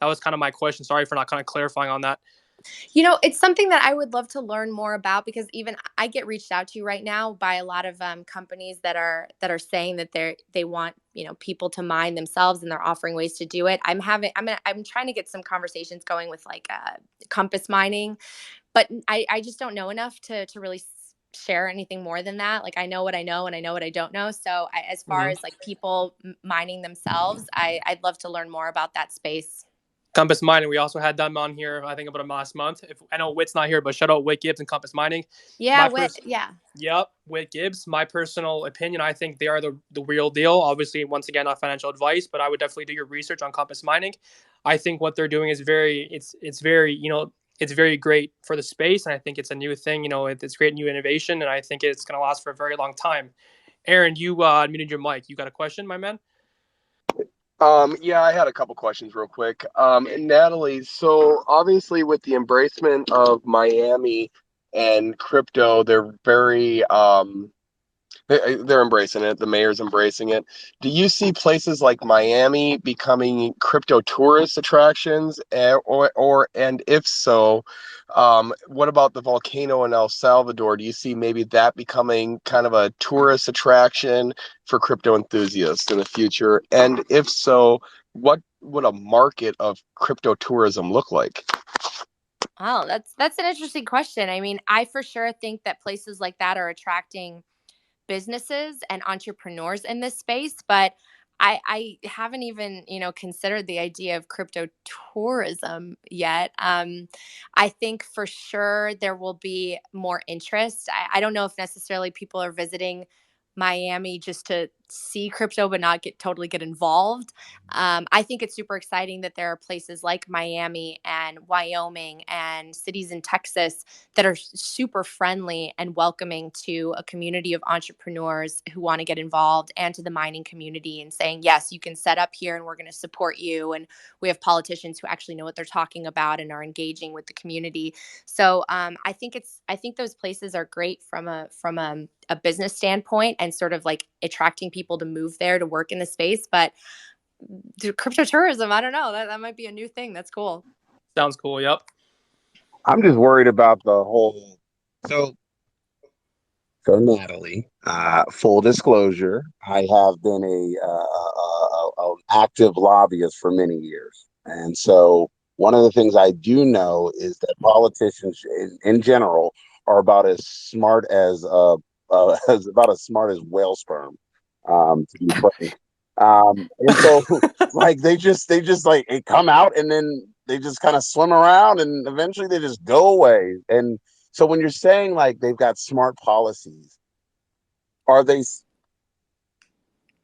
That was kind of my question. Sorry for not kind of clarifying on that. It's something that I would love to learn more about, because even I get reached out to right now by a lot of companies that are saying that they want people to mine themselves, and they're offering ways to do it. I'm trying to get some conversations going with like compass mining, but I just don't know enough to really share anything more than that. Like, I know what I know, and I know what I don't know. So as far Hmm. as like people mining themselves, I'd love to learn more about that space. Compass Mining. We also had them on here, I think, about a last month. If I know Whit's not here, but shout out Whit Gibbs and Compass Mining. Yeah, My what? first, Yeah. yep, Whit Gibbs. My personal opinion, I think they are the real deal. Obviously, once again, not financial advice, but I would definitely do your research on Compass Mining. I think what they're doing is it's very it's very great for the space, and I think it's a new thing. It's great new innovation, and I think it's going to last for a very long time. Aaron, you muted your mic. You got a question, my man? Yeah, I had a couple questions real quick. Natalie, so obviously with the embracement of Miami and crypto, they're embracing it. The mayor's embracing it. Do you see places like Miami becoming crypto tourist attractions, and if so, what about the volcano in El Salvador? Do you see maybe that becoming kind of a tourist attraction for crypto enthusiasts in the future? And if so, what would a market of crypto tourism look like? Oh, that's an interesting question. I mean, I for sure think that places like that are attracting businesses and entrepreneurs in this space, but I haven't even considered the idea of crypto tourism yet. I think for sure there will be more interest. I don't know if necessarily people are visiting Miami just to see crypto but not get involved. I think it's super exciting that there are places like Miami and Wyoming and cities in Texas that are super friendly and welcoming to a community of entrepreneurs who want to get involved, and to the mining community, and saying, yes, you can set up here and we're going to support you. And we have politicians who actually know what they're talking about and are engaging with the community. So I think those places are great from a business standpoint, and sort of like attracting people to move there to work in the space. But crypto tourism, I don't know, that might be a new thing. That's cool. Sounds cool. Yep. I'm just worried about the whole. So, so Natalie, full disclosure, I have been an active lobbyist for many years, and so one of the things I do know is that politicians, in general, are about as smart as as about as smart as whale sperm, to be frank. And so, like they just like it come out, and then they just kind of swim around, and eventually they just go away. And so when you're saying like they've got smart policies, are they?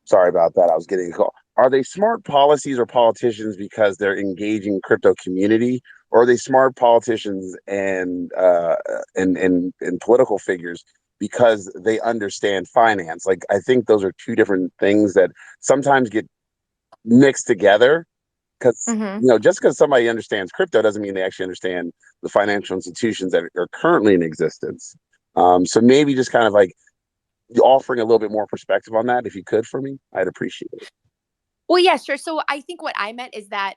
Sorry about that. I was getting a call. Are they smart policies or politicians because they're engaging crypto community, or are they smart politicians and political figures because they understand finance? Like I think those are two different things that sometimes get mixed together. Because Hmm. just because somebody understands crypto doesn't mean they actually understand the financial institutions that are currently in existence. So maybe just kind of like offering a little bit more perspective on that, if you could, for me, I'd appreciate it. Well, yeah, sure. So I think what I meant is that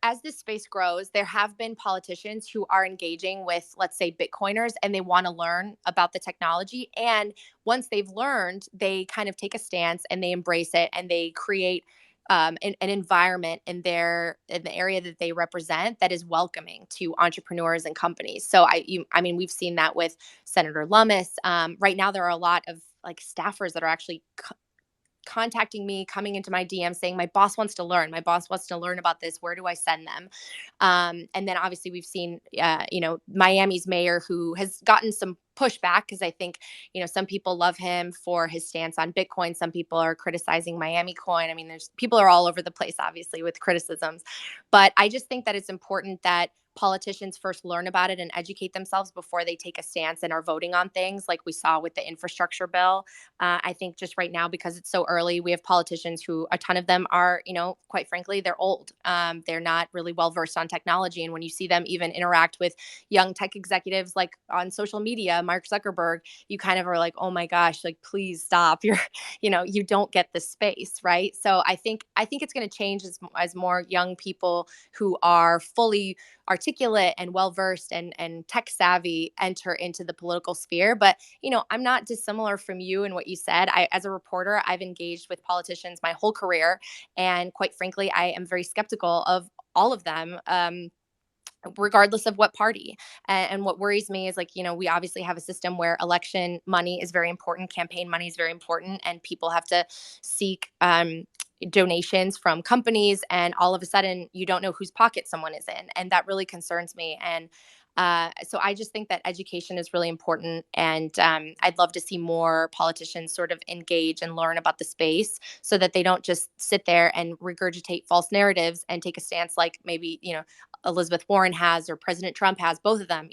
as this space grows, there have been politicians who are engaging with, let's say, Bitcoiners, and they want to learn about the technology. And once they've learned, they kind of take a stance and they embrace it, and they create an environment in the area that they represent that is welcoming to entrepreneurs and companies. So I mean, we've seen that with Senator Lummis. Right now, there are a lot of like staffers that are actually contacting me, coming into my DM saying, my boss wants to learn. My boss wants to learn about this. Where do I send them? And then obviously we've seen, Miami's mayor, who has gotten some pushback, because I think, some people love him for his stance on Bitcoin. Some people are criticizing Miami coin. I mean, there's people are all over the place, obviously, with criticisms. But I just think that it's important that politicians first learn about it and educate themselves before they take a stance and are voting on things like we saw with the infrastructure bill. I think just right now, because it's so early, we have politicians who a ton of them are, quite frankly, they're old. They're not really well versed on technology. And when you see them even interact with young tech executives like on social media, Mark Zuckerberg, you kind of are like, oh my gosh, like, please stop. You don't get the space, right? So I think it's going to change as more young people who are fully articulate and well versed and tech savvy enter into the political sphere. But I'm not dissimilar from you in what you said. As a reporter, I've engaged with politicians my whole career, and quite frankly, I am very skeptical of all of them. Regardless of what party. And what worries me is, like, we obviously have a system where election money is very important, campaign money is very important, and people have to seek donations from companies, and all of a sudden you don't know whose pocket someone is in, and that really concerns me. And so I just think that education is really important, and I'd love to see more politicians sort of engage and learn about the space, so that they don't just sit there and regurgitate false narratives and take a stance like maybe Elizabeth Warren has, or President Trump has. Both of them,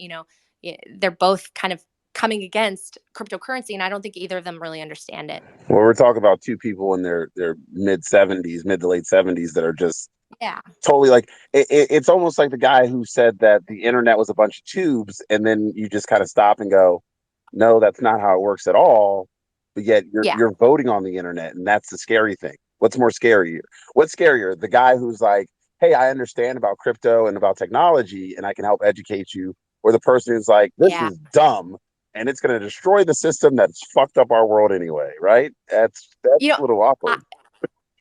they're both kind of coming against cryptocurrency, and I don't think either of them really understand it. Well, we're talking about two people in their mid-70s, mid to late 70s, that are just Yeah. totally like it's almost like the guy who said that the internet was a bunch of tubes, and then you just kind of stop and go, no, that's not how it works at all. But yet Yeah. you're voting on the internet, and that's the scary thing. What's more scarier? What's scarier? The guy who's like, hey, I understand about crypto and about technology, and I can help educate you, or the person who's like, this Yeah. is dumb, and it's going to destroy the system that's fucked up our world anyway, right? That's You know, a little I, awkward.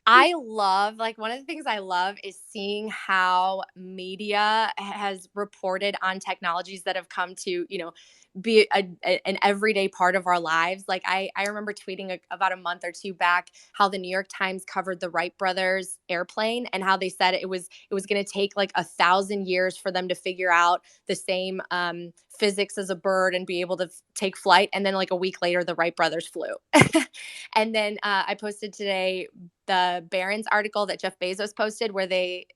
I love, like, one of the things I love is seeing how media has reported on technologies that have come to, be an everyday part of our lives. Like, I remember tweeting about a month or two back how the New York Times covered the Wright brothers airplane, and how they said it was going to take like 1,000 years for them to figure out the same physics as a bird and be able to take flight. And then like a week later, the Wright brothers flew. And then I posted today the Barron's article that Jeff Bezos posted, where the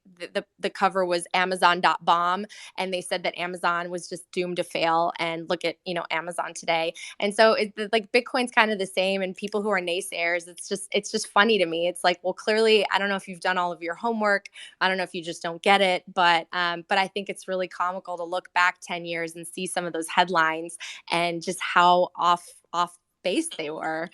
cover was Amazon.bomb, and they said that Amazon was just doomed to fail. And look at Amazon today. And so like Bitcoin's kind of the same, and people who are naysayers, it's just funny to me. It's like, well, clearly, I don't know if you've done all of your homework. I don't know if you just don't get it, but I think it's really comical to look back 10 years and see some of those headlines and just how off base they were.